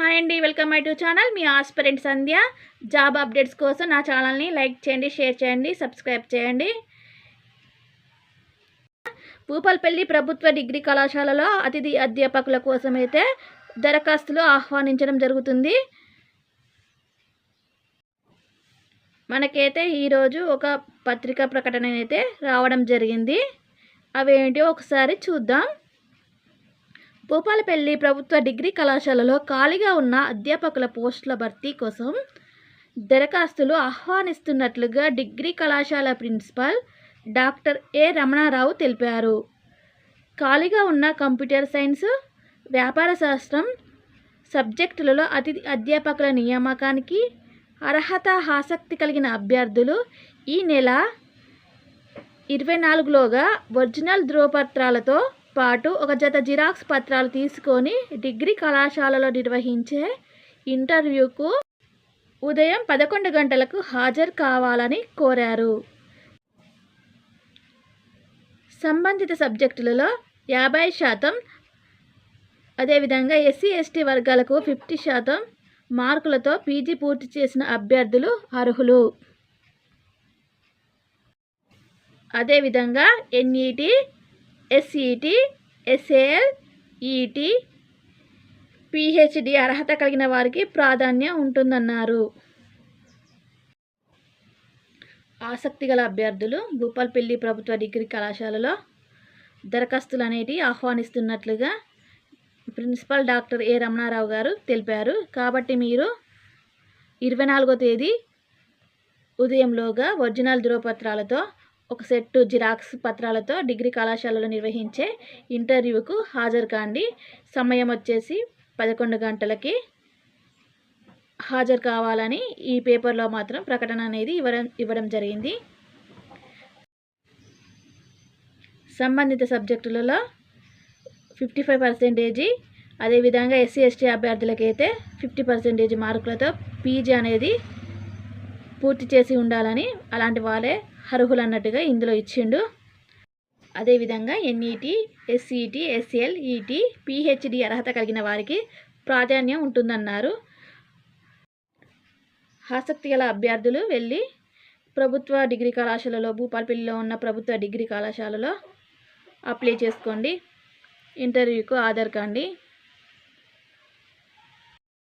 Hi అండి, welcome my to channel. Me aspirant Sandhya. Job updates కోసం నా ఛానల్ని లైక్ చేయండి, షేర్ చేయండి, సబ్స్క్రైబ్ చేయండి. భూపాలపల్లి ప్రభుత్వ డిగ్రీ కళాశాలలో అతిథి అధ్యాపకుల కోసమైతే దరఖాస్తులు ఆహ్వానించడం జరుగుతుంది. మనకైతే ఈరోజు ఒక పత్రికా ప్రకటన అయితే రావడం జరిగింది. అవేంటో ఒకసారి చూద్దాం. భూపాలపల్లి ప్రభుత్వ డిగ్రీ కళాశాలలో ఖాళీగా ఉన్న అధ్యాపకుల పోస్టుల భర్తీ కోసం దరఖాస్తులు ఆహ్వానిస్తున్నట్లుగా డిగ్రీ కళాశాల ప్రిన్సిపల్ డాక్టర్ ఏ రమణారావు తెలిపారు. ఖాళీగా ఉన్న కంప్యూటర్ సైన్స్, వ్యాపార శాస్త్రం సబ్జెక్టులలో అతిథి అధ్యాపకుల నియామకానికి అర్హత ఆసక్తి కలిగిన అభ్యర్థులు ఈ నెల 24లోగా ఒరిజినల్ ధృవపత్రాలతో పాటు ఒక జత జిరాక్స్ పత్రాలు తీసుకొని డిగ్రీ కళాశాలలో నిర్వహించే ఇంటర్వ్యూకు ఉదయం 11 గంటలకు హాజరు కావాలని కోరారు. సంబంధిత సబ్జెక్టులలో 50%, అదేవిధంగా ఎస్సీ ఎస్టీ వర్గాలకు 50% మార్కులతో పీజీ పూర్తి చేసిన అభ్యర్థులు అర్హులు. అదేవిధంగా ఎన్ఈటీ, ఎస్ఈటీ, ఎస్ఏఎల్, ఈటీ, పిహెచ్డి అర్హత కలిగిన వారికి ప్రాధాన్యం ఉంటుందన్నారు. ఆసక్తి గల అభ్యర్థులు భూపాలపల్లి ప్రభుత్వ డిగ్రీ కళాశాలలో దరఖాస్తులు అనేటివి ఆహ్వానిస్తున్నట్లుగా ప్రిన్సిపల్ డాక్టర్ ఏ రమణారావు గారు తెలిపారు. కాబట్టి మీరు 24వ తేదీ ఉదయంలోగా ఒరిజినల్ ధృవపత్రాలతో ఒక సెట్ జిరాక్స్ పత్రాలతో డిగ్రీ కళాశాలలో నిర్వహించే ఇంటర్వ్యూకు హాజరు కాండి. సమయం వచ్చేసి 11 గంటలకి హాజరు కావాలని ఈ పేపర్లో మాత్రం ప్రకటన అనేది ఇవ్వడం జరిగింది. సంబంధిత సబ్జెక్టులలో 55%, అదేవిధంగా ఎస్సీ ఎస్టీ అభ్యర్థులకైతే 50% మార్కులతో పీజీ అనేది పూర్తి చేసి ఉండాలని, అలాంటి వాళ్ళే అర్హులు అన్నట్టుగా ఇందులో ఇచ్చిండు. అదేవిధంగా ఎన్ఈటీ, ఎస్ఈటీ, ఎస్ఎల్, ఈటీ, పిహెచ్డి అర్హత కలిగిన వారికి ప్రాధాన్యం ఉంటుందన్నారు. ఆసక్తి గల అభ్యర్థులు వెళ్ళి ప్రభుత్వ డిగ్రీ కళాశాలలో, భూపాలపల్లిలో ఉన్న ప్రభుత్వ డిగ్రీ కళాశాలలో అప్లై చేసుకోండి, ఇంటర్వ్యూకు హాజరు కాండి.